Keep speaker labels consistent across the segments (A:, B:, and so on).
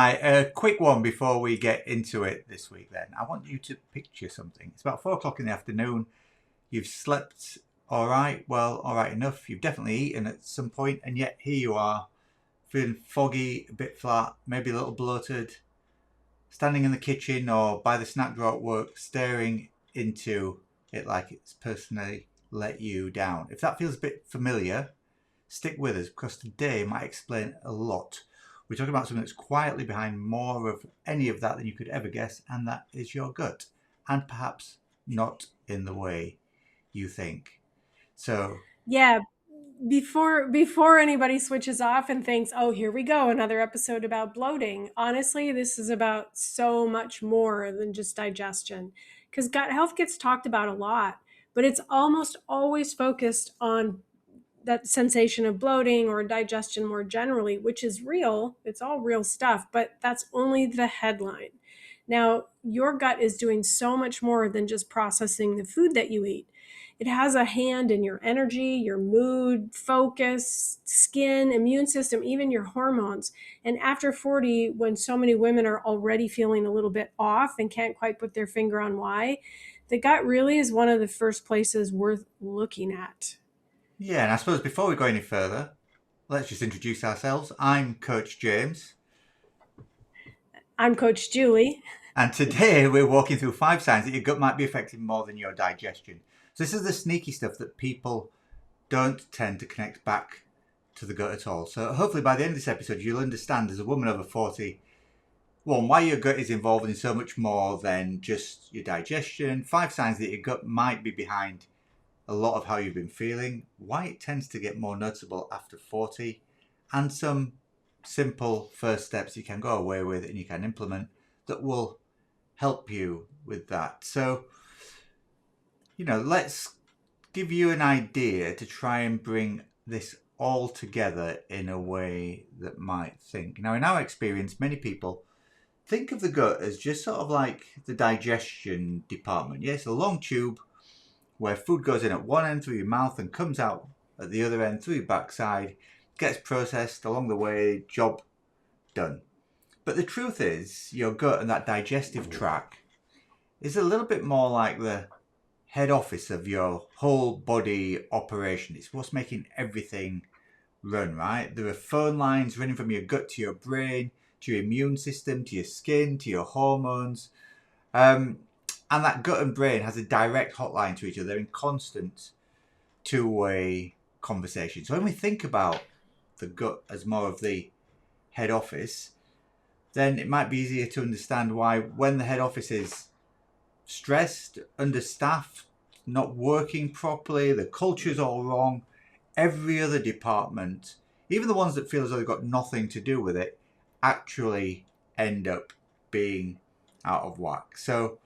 A: Right, a quick one before we get into it this week then. I want you to picture something. It's about 4 o'clock in the afternoon. You've slept all right, well, all right enough. You've definitely eaten at some point, and yet here you are, feeling foggy, a bit flat, maybe a little bloated, standing in the kitchen or by the snack drawer at work, staring into it like it's personally let you down. If that feels a bit familiar, stick with us because today might explain a lot. We're talking about something that's quietly behind more of any of that than you could ever guess, and that is your gut, and perhaps not in the way you think. So,
B: Yeah, before anybody switches off and thinks, "Oh, here we go, another episode about bloating." Honestly, this is about so much more than just digestion. Cuz gut health gets talked about a lot, but it's almost always focused on that sensation of bloating or digestion more generally, which is real. It's all real stuff, but that's only the headline. Now, your gut is doing so much more than just processing the food that you eat. It has a hand in your energy, your mood, focus, skin, immune system, even your hormones. And after 40, when so many women are already feeling a little bit off and can't quite put their finger on why, the gut really is one of the first places worth looking at.
A: yeah, and I suppose before we go any further, let's just introduce ourselves. I'm Coach James,
B: I'm Coach Julie.
A: and today we're walking through 5 signs that your gut might be affecting more than your digestion. So, this is the sneaky stuff that people don't tend to connect back to the gut at all. So, hopefully, by the end of this episode, you'll understand as a woman over 40, one, why your gut is involved in so much more than just your digestion, 5 signs that your gut might be behind a lot of how you've been feeling, why it tends to get more noticeable after 40, and some simple first steps you can go away with and you can implement that will help you with that. So, let's give you an idea to try and bring this all together in a way that might think. Now, in our experience, many people think of the gut as just sort of like the digestion department. Yeah, it's a long tube where food goes in at one end through your mouth and comes out at the other end through your backside, gets processed along the way, job done. But the truth is, your gut and that digestive tract is a little bit more like the head office of your whole body operation. It's what's making everything run, right? There are phone lines running from your gut to your brain, to your immune system, to your skin, to your hormones. Um, and that gut and brain has a direct hotline to each other. They're in constant two-way conversation. So when we think about the gut as more of the head office, then it might be easier to understand why when the head office is stressed, understaffed, not working properly, the culture's all wrong, every other department, even the ones that feel as though they've got nothing to do with it, actually end up being out of whack. So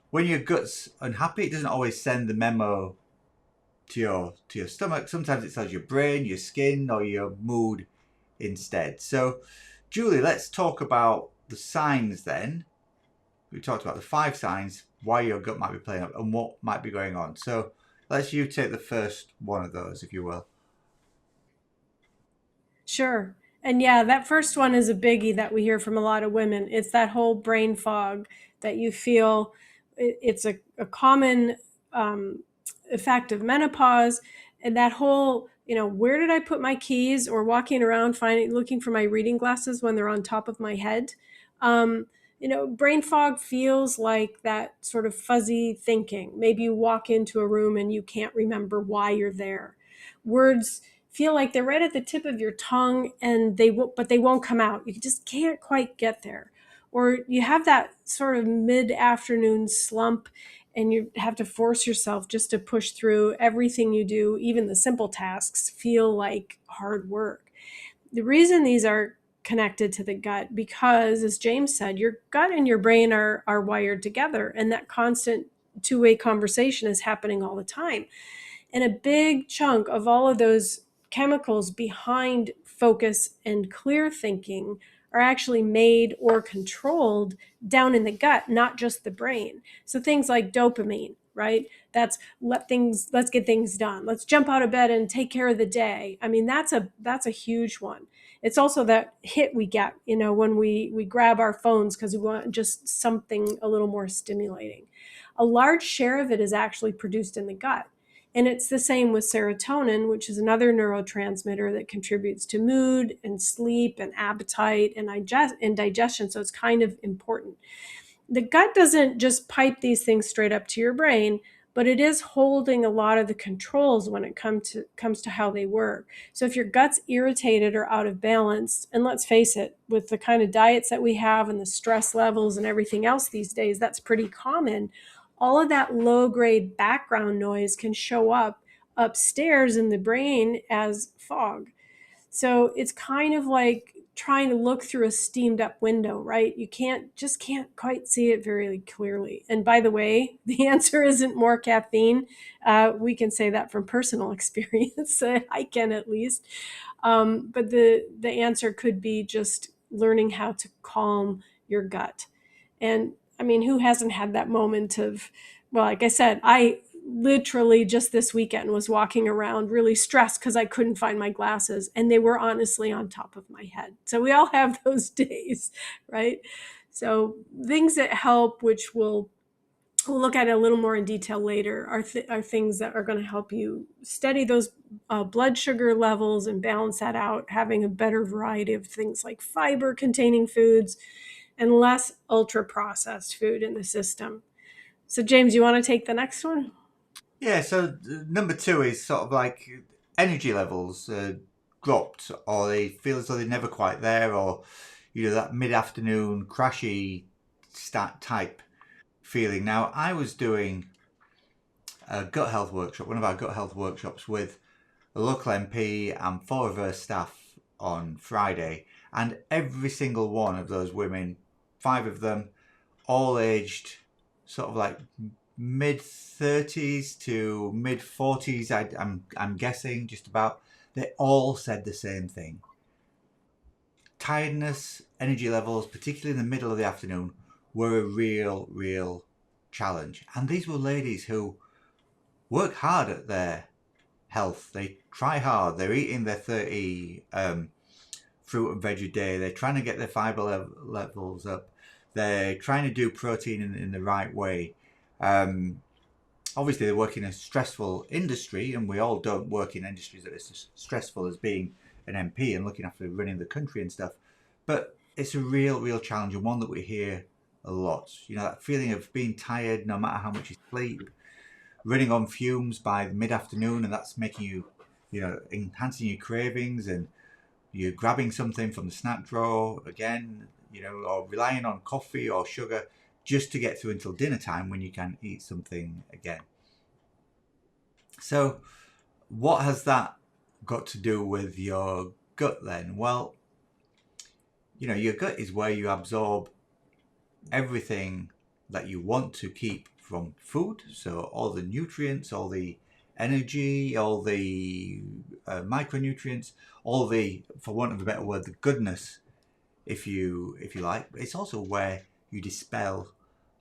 A: when your gut's unhappy, it doesn't always send the memo to your stomach. Sometimes it tells your brain, your skin, or your mood instead. So, Julie, let's talk about the signs then. We talked about the 5 signs, why your gut might be playing up, and what might be going on. So, let's you take the first one of those, if you will.
B: Sure. And yeah, that first one is a biggie that we hear from a lot of women. It's that whole brain fog that you feel. It's a common effect of menopause. And that whole, where did I put my keys, or walking around looking for my reading glasses when they're on top of my head. Brain fog feels like that sort of fuzzy thinking. Maybe you walk into a room and you can't remember why you're there. Words feel like they're right at the tip of your tongue, and but they won't come out. You just can't quite get there. Or you have that sort of mid-afternoon slump, and you have to force yourself just to push through. Everything you do, even the simple tasks, feel like hard work. The reason these are connected to the gut, because as James said, your gut and your brain are wired together, and that constant two-way conversation is happening all the time. And a big chunk of all of those chemicals behind focus and clear thinking are actually made or controlled down in the gut, not just the brain. So things like dopamine, right? That's let's get things done. Let's jump out of bed and take care of the day. I mean, that's a huge one. It's also that hit we get, when we grab our phones because we want just something a little more stimulating. A large share of it is actually produced in the gut. And it's the same with serotonin, which is another neurotransmitter that contributes to mood and sleep and appetite and digestion. So it's kind of important. The gut doesn't just pipe these things straight up to your brain, but it is holding a lot of the controls when it comes to how they work. So if your gut's irritated or out of balance, and let's face it, with the kind of diets that we have and the stress levels and everything else these days, that's pretty common. All of that low grade background noise can show up upstairs in the brain as fog. So it's kind of like trying to look through a steamed up window, right? You can't quite see it very clearly. And by the way, the answer isn't more caffeine. We can say that from personal experience. I can, at least. But the answer could be just learning how to calm your gut. And I mean, who hasn't had that moment of, well, like I said, I literally just this weekend was walking around really stressed because I couldn't find my glasses and they were honestly on top of my head. So we all have those days, right? So things that help, which we'll look at it a little more in detail later, are things that are going to help you steady those blood sugar levels and balance that out, having a better variety of things like fiber containing foods and less ultra processed food in the system. So James, you want to take the next one?
A: Yeah, so number two is sort of like energy levels dropped, or they feel as though they're never quite there, or that mid-afternoon crashy stat type feeling. Now, I was doing a gut health workshop, one of our gut health workshops with a local MP and four of her staff on Friday, and every single one of those women, five of them, all aged sort of like mid 30s to mid 40s. I'm guessing just about. They all said the same thing. Tiredness, energy levels, particularly in the middle of the afternoon, were a real challenge. And these were ladies who work hard at their health. They try hard. They're eating their 30 fruit and veg a day. They're trying to get their fiber levels up. They're trying to do protein in the right way. Obviously, they work in a stressful industry, and we all don't work in industries that are as stressful as being an MP and looking after running the country and stuff. But it's a real challenge, and one that we hear a lot. That feeling of being tired no matter how much you sleep, running on fumes by the mid-afternoon, and that's making enhancing your cravings, and you're grabbing something from the snack drawer again, or relying on coffee or sugar just to get through until dinner time when you can eat something again. So, what has that got to do with your gut then? Well, your gut is where you absorb everything that you want to keep from food. So, all the nutrients, all the energy, all the micronutrients, all the, for want of a better word, the goodness, if you like. It's also where you dispel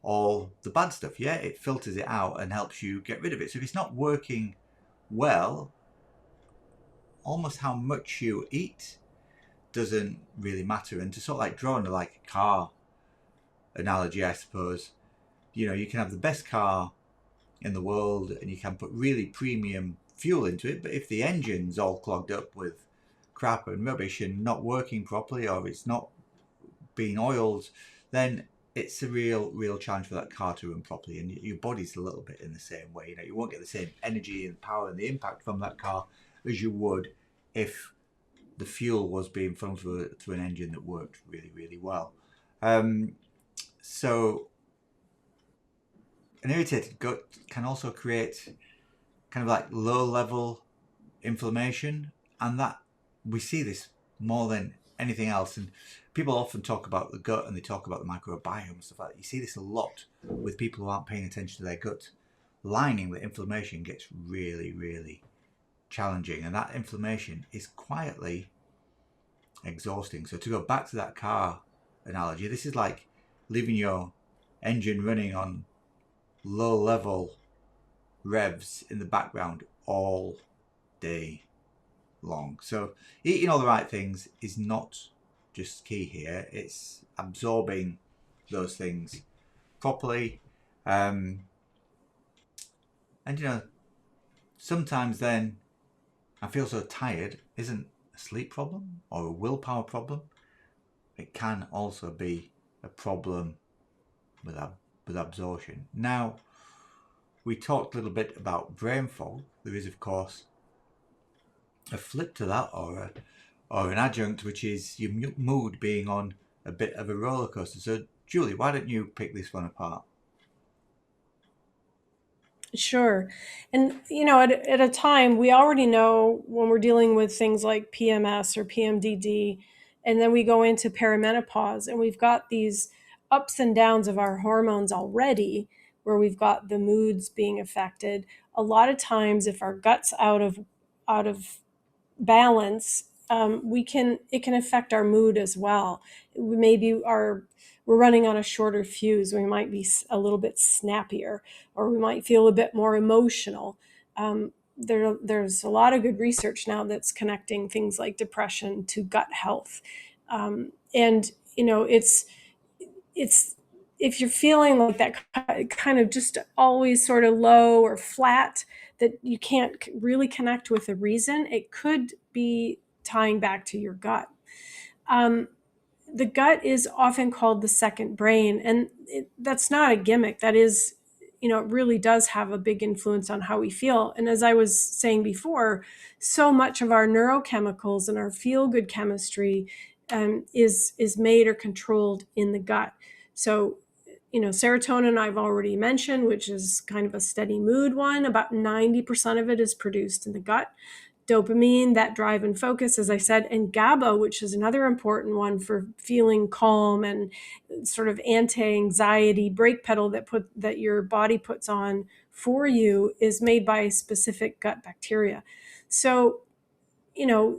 A: all the bad stuff. Yeah, it filters it out and helps you get rid of it. So if it's not working well, almost how much you eat doesn't really matter. And to sort of like draw on like a car analogy, I suppose, you can have the best car in the world and you can put really premium fuel into it, but if the engine's all clogged up with crap and rubbish and not working properly, or it's not being oiled, then it's a real challenge for that car to run properly. And your body's a little bit in the same way. You won't get the same energy and power and the impact from that car as you would if the fuel was being funneled through an engine that worked really well. So an irritated gut can also create kind of like low level inflammation, and that we see this more than anything else. And people often talk about the gut and they talk about the microbiome and stuff like that. You see this a lot with people who aren't paying attention to their gut lining. The inflammation gets really challenging, and that inflammation is quietly exhausting. So to go back to that car analogy, this is like leaving your engine running on low level revs in the background all day. long. So eating all the right things is not just key here. It's absorbing those things properly. And sometimes then I feel so tired isn't a sleep problem or a willpower problem. It can also be a problem with absorption. Now, we talked a little bit about brain fog. There is, of course, a flip to that, or an adjunct, which is your mood being on a bit of a roller coaster. So, Julie, why don't you pick this one apart?
B: Sure. And, at a time, we already know when we're dealing with things like PMS or PMDD, and then we go into perimenopause, and we've got these ups and downs of our hormones already, where we've got the moods being affected. A lot of times, if our gut's out of balance, it can affect our mood as well. Maybe we're running on a shorter fuse. We might be a little bit snappier, or we might feel a bit more emotional. There's a lot of good research now that's connecting things like depression to gut health, and it's if you're feeling like that kind of just always sort of low or flat, that you can't really connect with a reason, it could be tying back to your gut. Um, the gut is often called the second brain, and that's not a gimmick. That is, it really does have a big influence on how we feel. And as I was saying before, so much of our neurochemicals and our feel good chemistry is made or controlled in the gut. So, serotonin I've already mentioned, which is kind of a steady mood one. About 90% of it is produced in the gut. Dopamine, that drive and focus, as I said, and GABA, which is another important one for feeling calm and sort of anti-anxiety brake pedal that your body puts on for you, is made by specific gut bacteria. So, you know,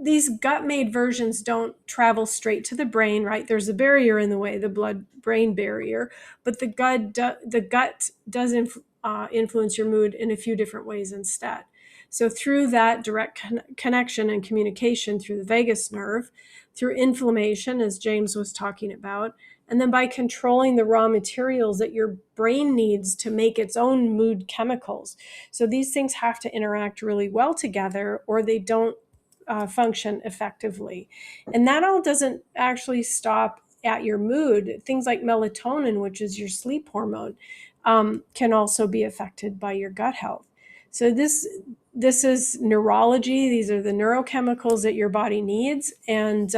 B: these gut-made versions don't travel straight to the brain, right? There's a barrier in the way, the blood-brain barrier, but the gut does influence your mood in a few different ways instead. So through that direct connection and communication through the vagus nerve, through inflammation, as James was talking about, and then by controlling the raw materials that your brain needs to make its own mood chemicals. So these things have to interact really well together, or they don't function effectively. And that all doesn't actually stop at your mood. Things like melatonin, which is your sleep hormone, can also be affected by your gut health. So this is neurology. These are the neurochemicals that your body needs, and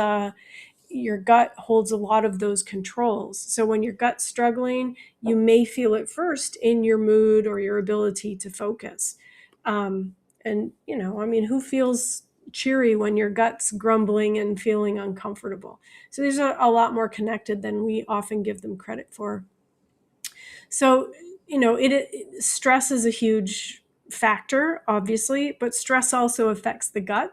B: your gut holds a lot of those controls. So when your gut's struggling, you may feel it first in your mood or your ability to focus. And who feels cheery when your gut's grumbling and feeling uncomfortable? So these are a lot more connected than we often give them credit for. So, stress is a huge factor, obviously, but stress also affects the gut.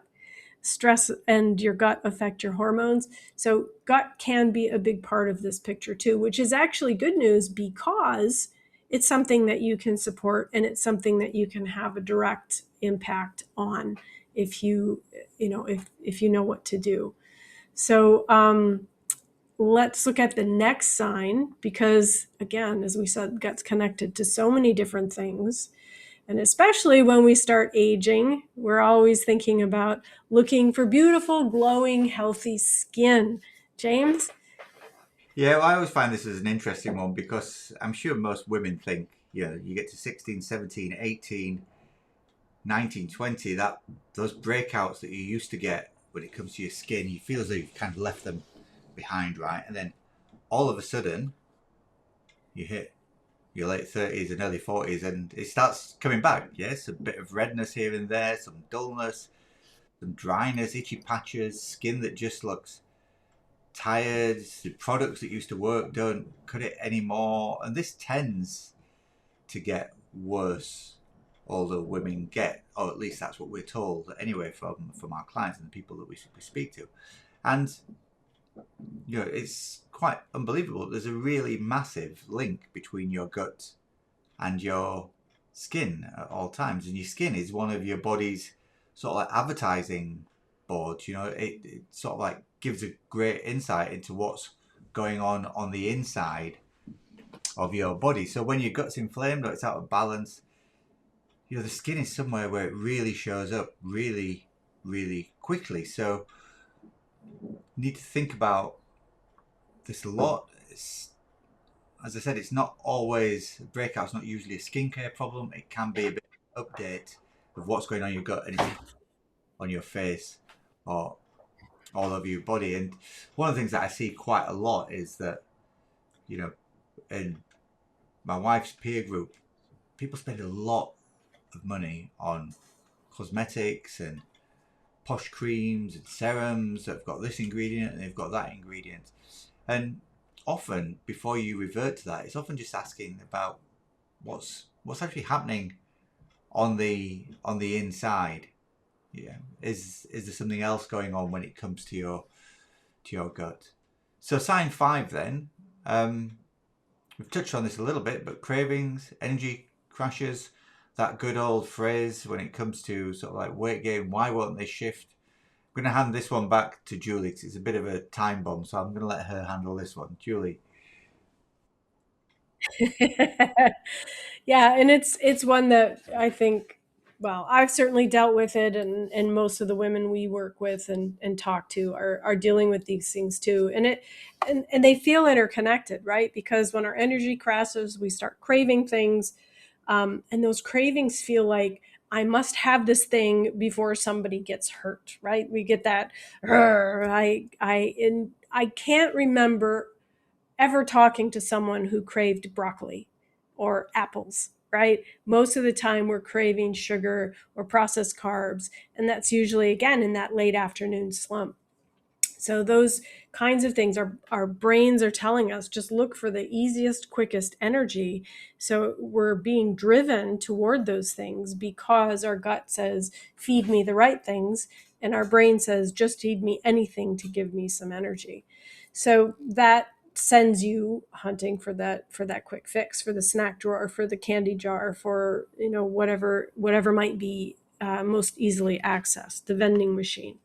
B: Stress and your gut affect your hormones. So gut can be a big part of this picture too, which is actually good news, because it's something that you can support, and it's something that you can have a direct impact on if you know what to do. So let's look at the next sign, because again, as we said, gut's connected to so many different things. And especially when we start aging, we're always thinking about looking for beautiful, glowing, healthy skin. James?
A: Yeah, well, I always find this as an interesting one because I'm sure most women think, you get to 16, 17, 18, 19, 20, that those breakouts that you used to get when it comes to your skin, you feel as though you've kind of left them behind, right? And then all of a sudden, you hit your late 30s and early 40s and it starts coming back. Yes, a bit of redness here and there, some dullness, some dryness, itchy patches, skin that just looks tired. The products that used to work don't cut it anymore, and this tends to get worse older women get, or at least that's what we're told anyway from our clients and the people that we speak to. And it's quite unbelievable. There's a really massive link between your gut and your skin at all times, and your skin is one of your body's sort of like advertising boards. It sort of like gives a great insight into what's going on the inside of your body. So when your gut's inflamed or it's out of balance, the skin is somewhere where it really shows up really, really quickly. So you need to think about this a lot. As I said, it's not always breakout's not usually a skincare problem. It can be a bit of update of what's going on in your gut and it's on your face or all over your body. And one of the things that I see quite a lot is that, you know, in my wife's peer group, people spend a lot of money on cosmetics and posh creams and serums that have got this ingredient and they've got that ingredient. And often, before you revert to that, it's often just asking about what's actually happening on the inside. Yeah, is there something else going on when it comes to your gut? So sign 5 then. We've touched on this a little bit, but cravings, energy crashes, that good old phrase when it comes to sort of like weight gain, why won't they shift? I'm going to hand this one back to Julie because it's a bit of a time bomb, so I'm going to let her handle this one. Julie.
B: Yeah, and it's one that I think, well, I've certainly dealt with it, and most of the women we work with and talk to are dealing with these things too. And they feel interconnected, right? Because when our energy crashes, we start craving things, and those cravings feel like I must have this thing before somebody gets hurt, right? We get that, I can't remember ever talking to someone who craved broccoli or apples, right? Most of the time we're craving sugar or processed carbs, and that's usually again in that late afternoon slump. So those kinds of things, our brains are telling us just look for the easiest, quickest energy. So we're being driven toward those things because our gut says, feed me the right things. And our brain says, just feed me anything to give me some energy. So that sends you hunting for that quick fix, for the snack drawer, for the candy jar, for whatever might be most easily accessed, the vending machine.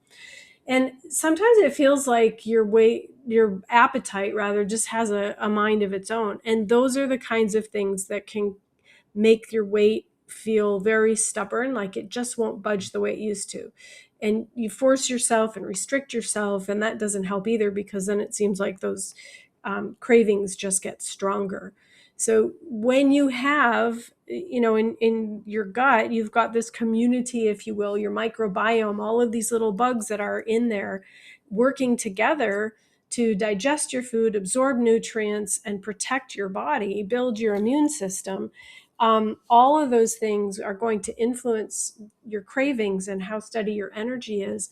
B: And sometimes it feels like your appetite rather just has a mind of its own. And those are the kinds of things that can make your weight feel very stubborn, like it just won't budge the way it used to. And you force yourself and restrict yourself, and that doesn't help either because then it seems like those cravings just get stronger. So when you have, in your gut, you've got this community, if you will, your microbiome, all of these little bugs that are in there working together to digest your food, absorb nutrients, and protect your body, build your immune system. All of those things are going to influence your cravings and how steady your energy is,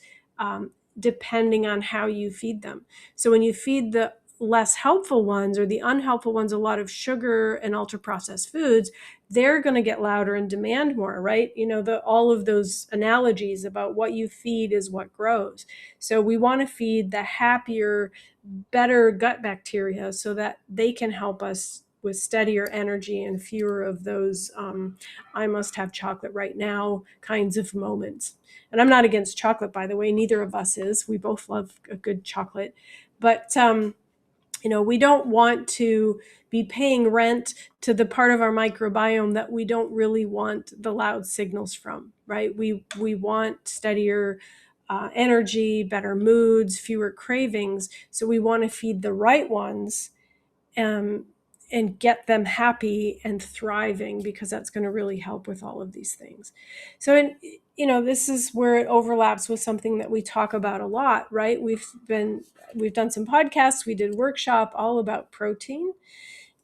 B: depending on how you feed them. So when you feed the less helpful ones or the unhelpful ones a lot of sugar and ultra processed foods, they're going to get louder and demand more, right? All of those analogies about what you feed is what grows. So we want to feed the happier, better gut bacteria so that they can help us with steadier energy and fewer of those I must have chocolate right now kinds of moments. And I'm not against chocolate, by the way. Neither of us is. We both love a good chocolate. But we don't want to be paying rent to the part of our microbiome that we don't really want the loud signals from, right? We want steadier energy, better moods, fewer cravings. So we want to feed the right ones, um, and get them happy and thriving, because that's going to really help with all of these things. So, this is where it overlaps with something that we talk about a lot, right? We've done some podcasts, we did workshop all about protein,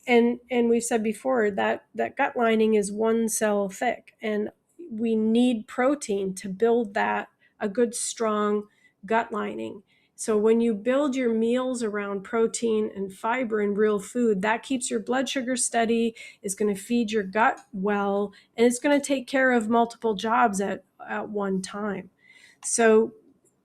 B: and we've said before that gut lining is one cell thick, and we need protein to build that a good strong gut lining. So when you build your meals around protein and fiber and real food, that keeps your blood sugar steady, is going to feed your gut well, and it's going to take care of multiple jobs at one time. So,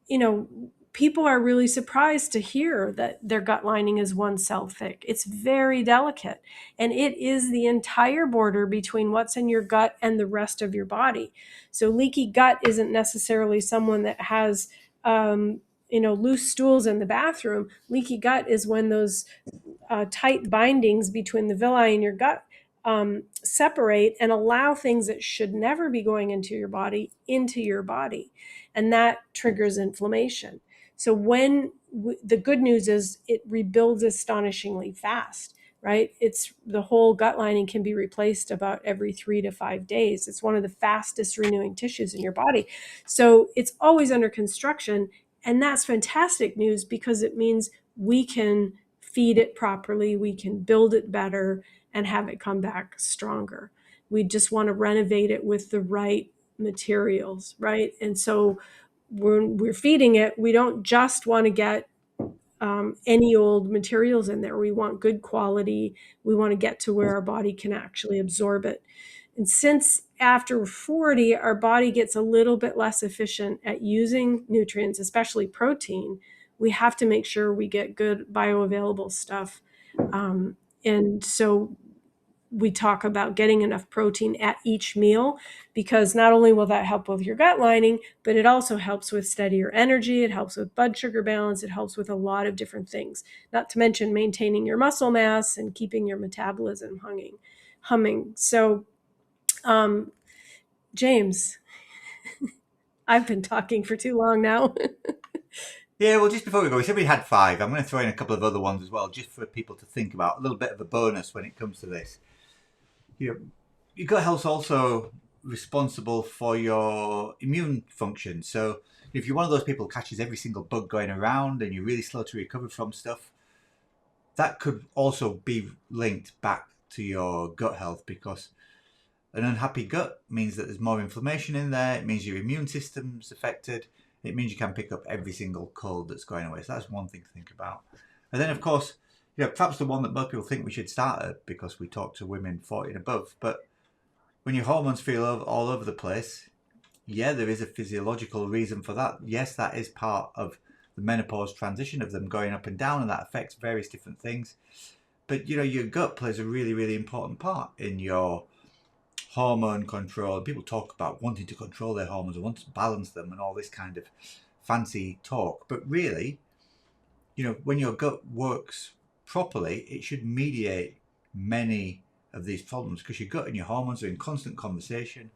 B: you know, people are really surprised to hear that their gut lining is one cell thick. It's very delicate, and it is the entire border between what's in your gut and the rest of your body. So leaky gut isn't necessarily someone that has loose stools in the bathroom. Leaky gut is when those tight bindings between the villi and your gut separate and allow things that should never be going into your body into your body, and that triggers inflammation. So the good news is it rebuilds astonishingly fast, right? It's the whole gut lining can be replaced about every 3 to 5 days. It's one of the fastest renewing tissues in your body. So it's always under construction. And that's fantastic news because it means we can feed it properly, we can build it better, and have it come back stronger. We just want to renovate it with the right materials, right? And so when we're feeding it, we don't just want to get any old materials in there. We want good quality. We want to get to where our body can actually absorb it. And since after 40, our body gets a little bit less efficient at using nutrients, especially protein, we have to make sure we get good bioavailable stuff. And so we talk about getting enough protein at each meal, because not only will that help with your gut lining, but it also helps with steadier energy. It helps with blood sugar balance. It helps with a lot of different things, not to mention maintaining your muscle mass and keeping your metabolism humming. So, James, I've been talking for too long now.
A: Yeah, well, just before we go, we said we had five. I'm going to throw in a couple of other ones as well, just for people to think about. A little bit of a bonus when it comes to this. Your gut health's also responsible for your immune function. So if you're one of those people who catches every single bug going around and you're really slow to recover from stuff, that could also be linked back to your gut health, because an unhappy gut means that there's more inflammation in there. It means your immune system's affected. It means you can pick up every single cold that's going away. So that's one thing to think about. And then, of course, perhaps the one that most people think we should start at, because we talk to women 40 and above. But when your hormones feel all over the place, yeah, there is a physiological reason for that. Yes, that is part of the menopause transition, of them going up and down, and that affects various different things. But, your gut plays a really, really important part in your hormone control. People talk about wanting to control their hormones or want to balance them and all this kind of fancy talk. But really, when your gut works properly, it should mediate many of these problems, because your gut and your hormones are in constant conversation.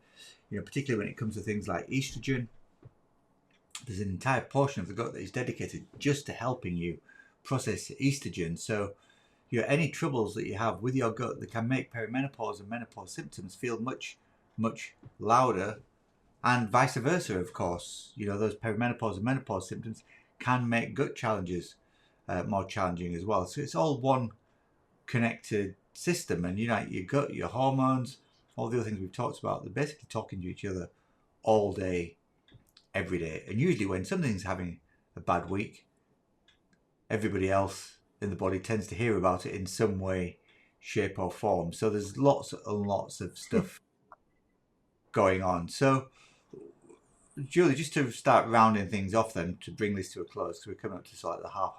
A: Particularly when it comes to things like estrogen, there's an entire portion of the gut that is dedicated just to helping you process estrogen. So any troubles that you have with your gut that can make perimenopause and menopause symptoms feel much, much louder, and vice versa, of course. Those perimenopause and menopause symptoms can make gut challenges more challenging as well. So it's all one connected system, and your gut, your hormones, all the other things we've talked about, they're basically talking to each other all day, every day. And usually when something's having a bad week, everybody else in the body tends to hear about it in some way, shape or form. So there's lots and lots of stuff going on. So Julie, just to start rounding things off then, to bring this to a close, because we're coming up to sort of the half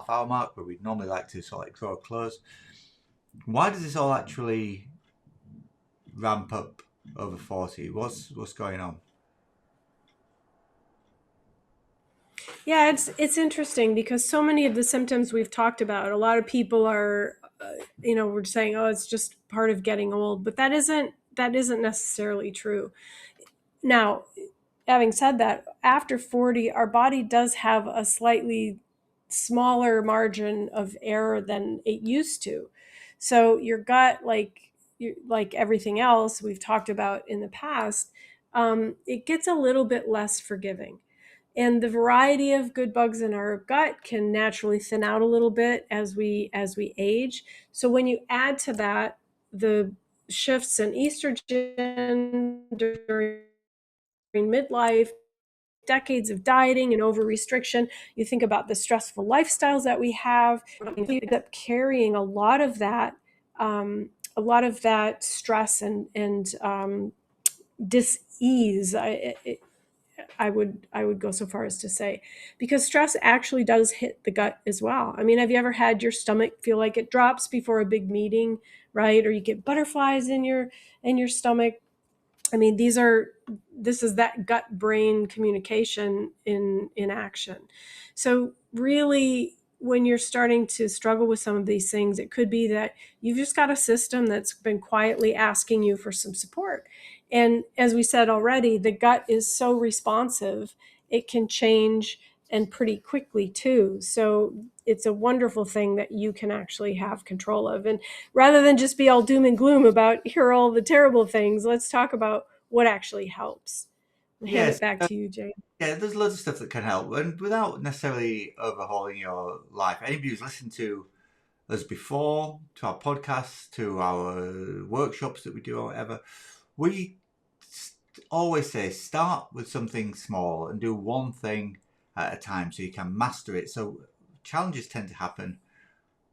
A: hour mark, where we'd normally like to sort of draw a close. Why does this all actually ramp up over 40? What's going on?
B: Yeah, it's interesting because so many of the symptoms we've talked about, a lot of people are, we're saying, oh, it's just part of getting old, but that isn't necessarily true. Now, having said that, after 40, our body does have a slightly smaller margin of error than it used to. So your gut, like everything else we've talked about in the past, it gets a little bit less forgiving. And the variety of good bugs in our gut can naturally thin out a little bit as we age. So when you add to that the shifts in estrogen during midlife, decades of dieting and over restriction, you think about the stressful lifestyles that we have, you end up carrying a lot of that stress and dis-ease. I would go so far as to say, because stress actually does hit the gut as well. I mean, have you ever had your stomach feel like it drops before a big meeting, right? Or you get butterflies in your stomach. I mean, this is that gut brain communication in action. So really, when you're starting to struggle with some of these things, it could be that you've just got a system that's been quietly asking you for some support. And as we said already, the gut is so responsive, it can change, and pretty quickly too. So it's a wonderful thing that you can actually have control of. And rather than just be all doom and gloom about here are all the terrible things, let's talk about what actually helps. I'll hand
A: Yes.
B: it back to you, Jane.
A: Yeah, there's loads of stuff that can help, and without necessarily overhauling your life. Anybody who's listened to us before, to our podcasts, to our workshops that we do, or whatever, we always say start with something small and do one thing at a time so you can master it. So challenges tend to happen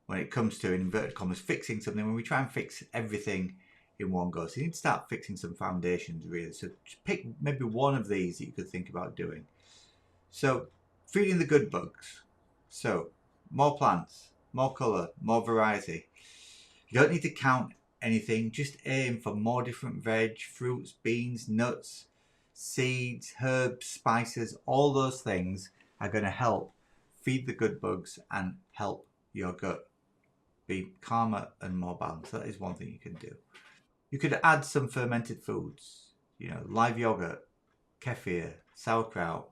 A: when it comes to, in inverted commas, fixing something, when we try and fix everything in one go. So you need to start fixing some foundations, really. So pick maybe one of these that you could think about doing. So feeding the good bugs. So more plants, more colour, more variety. You don't need to count anything, just aim for more different veg, fruits, beans, nuts, seeds, herbs, spices. All those things are going to help feed the good bugs and help your gut be calmer and more balanced. That is one thing you can do. You could add some fermented foods, live yogurt, kefir, sauerkraut,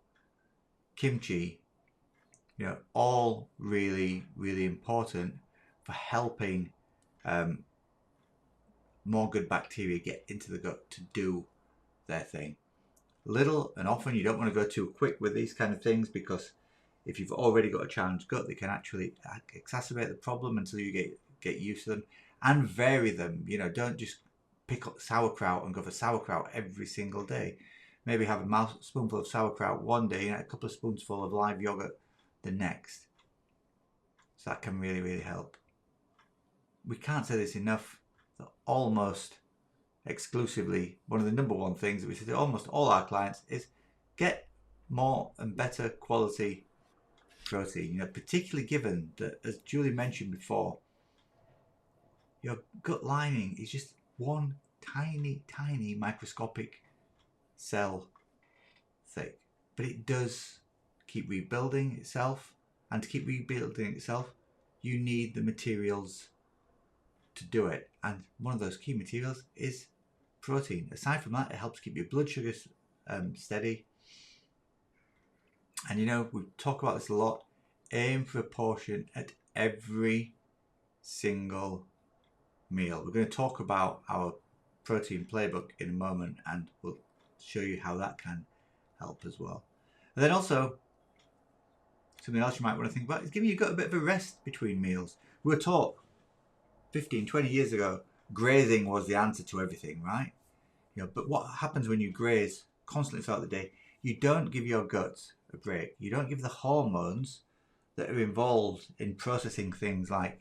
A: kimchi, all really, really important for helping more good bacteria get into the gut to do their thing. Little and often, you don't want to go too quick with these kind of things, because if you've already got a challenged gut, they can actually exacerbate the problem until you get used to them, and vary them. Don't just pick up sauerkraut and go for sauerkraut every single day. Maybe have a spoonful of sauerkraut one day and a couple of spoonfuls of live yogurt the next. So that can really, really help. We can't say this enough, that almost exclusively one of the number one things that we say to almost all our clients is get more and better quality protein, particularly given that, as Julie mentioned before, your gut lining is just one tiny, tiny microscopic cell thick, but it does keep rebuilding itself, and to keep rebuilding itself, you need the materials to do it, and one of those key materials is protein. Aside from that, it helps keep your blood sugar steady. And we talk about this a lot. Aim for a portion at every single meal. We're going to talk about our protein playbook in a moment, and we'll show you how that can help as well. And then also, something else you might want to think about is giving your gut a bit of a rest between meals. We were taught 15, 20 years ago, grazing was the answer to everything, right? But what happens when you graze constantly throughout the day? You don't give your gut a break. You don't give the hormones that are involved in processing things like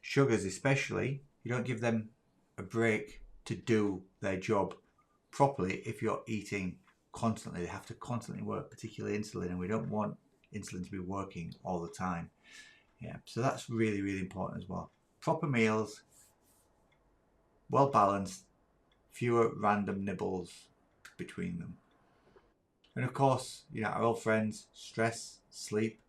A: sugars, especially. You don't give them a break to do their job properly if you're eating constantly. They have to constantly work, particularly insulin, and we don't want insulin to be working all the time. Yeah, so that's really, really important as well. Proper meals, well balanced, fewer random nibbles between them. And of course, our old friends, stress, sleep.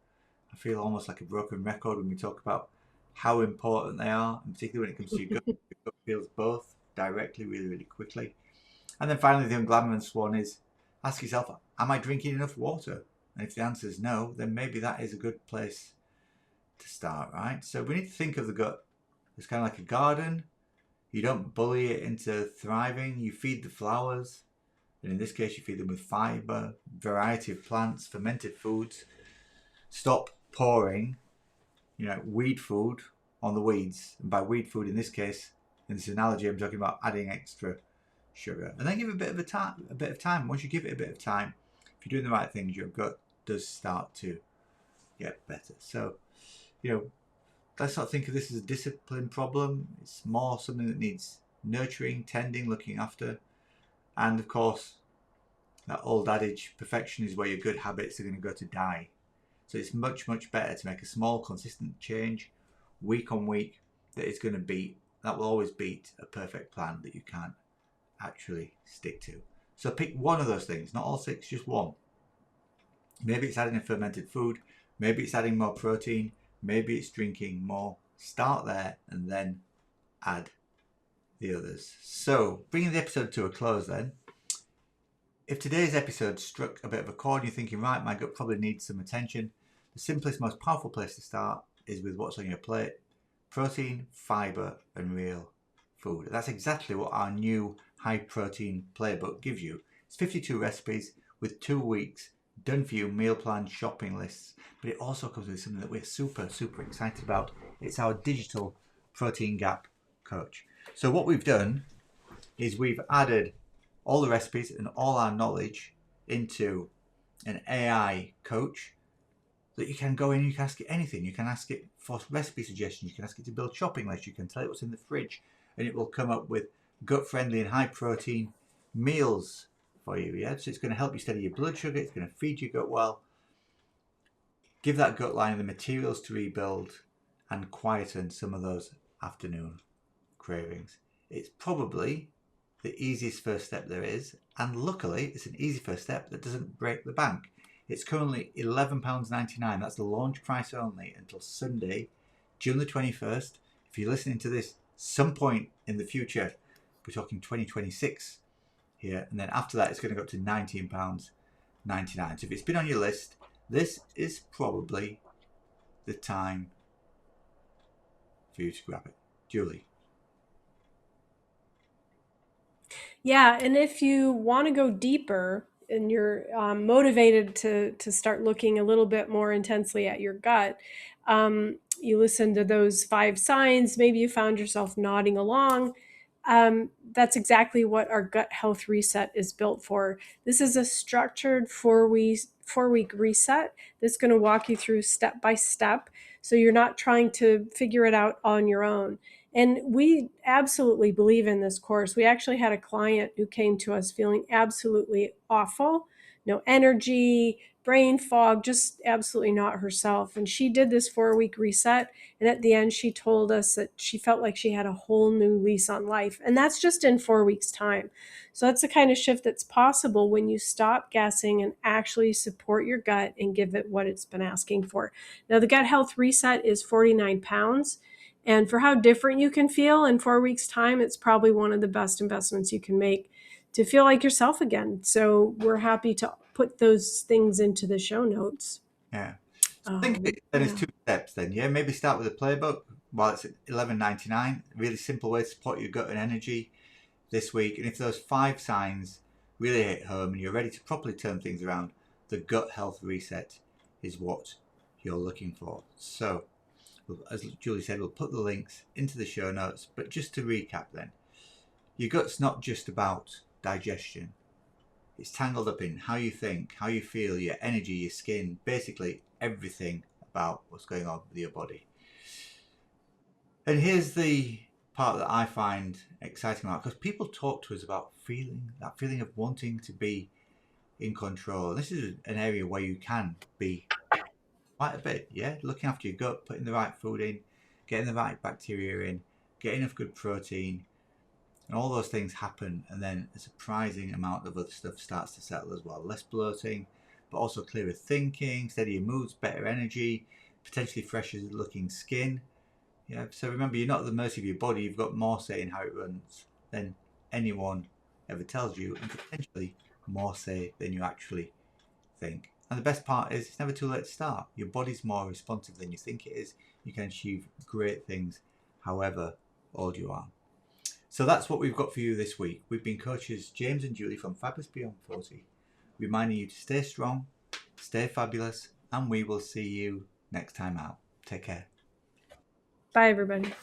A: I feel almost like a broken record when we talk about how important they are, and particularly when it comes to your gut. Your gut feels both directly, really, really quickly. And then finally, the unglamorous one is ask yourself, am I drinking enough water? And if the answer is no, then maybe that is a good place to start, right? So we need to think of the gut as kind of like a garden. You don't bully it into thriving. You feed the flowers. And in this case, you feed them with fiber, variety of plants, fermented foods. Stop pouring, weed food on the weeds. And by weed food, in this case, in this analogy, I'm talking about adding extra sugar. And then give it a bit of time. Once you give it a bit of time, if you're doing the right things, your gut does start to get better. So, let's not think of this as a discipline problem. It's more something that needs nurturing, tending, looking after. And of course, That old adage, perfection is where your good habits are going to go to die. So it's much, much better to make a small, consistent change week on week that will always beat a perfect plan that you can't actually stick to. So pick one of those things, not all six, just one. Maybe it's adding a fermented food, maybe it's adding more protein, maybe it's drinking more. Start there and then add the others. So bringing the episode to a close then, if today's episode struck a bit of a chord and you're thinking, right, my gut probably needs some attention, the simplest, most powerful place to start is with what's on your plate: protein, fibre and real food. That's exactly what our new high protein playbook gives you. It's 52 recipes with 2 weeks done for you meal plan shopping lists, but it also comes with something that we're super excited about. It's our digital protein gap coach. So what we've done is we've added all the recipes and all our knowledge into an AI coach that you can go in and you can ask it anything. You can ask it for recipe suggestions, you can ask it to build shopping lists, you can tell it what's in the fridge, and it will come up with gut friendly and high protein meals for you. Yeah, so it's going to help you steady your blood sugar, it's going to feed your gut well, give that gut lining the materials to rebuild, and quieten some of those afternoon cravings. It's probably the easiest first step there is, and luckily it's an easy first step that doesn't break the bank. It's currently £11.99. That's the launch price only until Sunday, June the 21st. If you're listening to this some point in the future, we're talking 2026 here, and then after that it's going to go up to £19.99. So if it's been on your list, this is probably the time for you to grab it. Julie.
B: Yeah, and if you want to go deeper and you're motivated to start looking a little bit more intensely at your gut, you listen to those 5 signs, maybe you found yourself nodding along. That's exactly what our gut health reset is built for. This is a structured 4-week reset that's going to walk you through step by step, so you're not trying to figure it out on your own. And we absolutely believe in this course. We actually had a client who came to us feeling absolutely awful, no energy, brain fog, just absolutely not herself. And she did this 4-week reset. And at the end, she told us that she felt like she had a whole new lease on life. And that's just in 4 weeks' time. So that's the kind of shift that's possible when you stop guessing and actually support your gut and give it what it's been asking for. Now, the gut health reset is 49 pounds. And for how different you can feel in 4 weeks' time, it's probably one of the best investments you can make to feel like yourself again. So we're happy to put those things into the show notes.
A: Yeah. So I think then it's 2 steps then, yeah? Maybe start with a playbook while it's at $11.99. Really simple way to support your gut and energy this week. And if those 5 signs really hit home and you're ready to properly turn things around, the gut health reset is what you're looking for. So as Julie said, we'll put the links into the show notes. But just to recap then, your gut's not just about digestion. It's tangled up in how you think, how you feel, your energy, your skin, basically everything about what's going on with your body. And here's the part that I find exciting about, because people talk to us about that feeling of wanting to be in control. And this is an area where you can be quite a bit, yeah? Looking after your gut, putting the right food in, getting the right bacteria in, getting enough good protein, and all those things happen, and then a surprising amount of other stuff starts to settle as well. Less bloating, but also clearer thinking, steadier moods, better energy, potentially fresher looking skin. Yeah, so remember, you're not at the mercy of your body. You've got more say in how it runs than anyone ever tells you, and potentially more say than you actually think. And the best part is it's never too late to start. Your body's more responsive than you think it is. You can achieve great things however old you are. So that's what we've got for you this week. We've been coaches James and Julie from Fabulous Beyond 40, reminding you to stay strong, stay fabulous, and we will see you next time out. Take care.
B: Bye, everybody.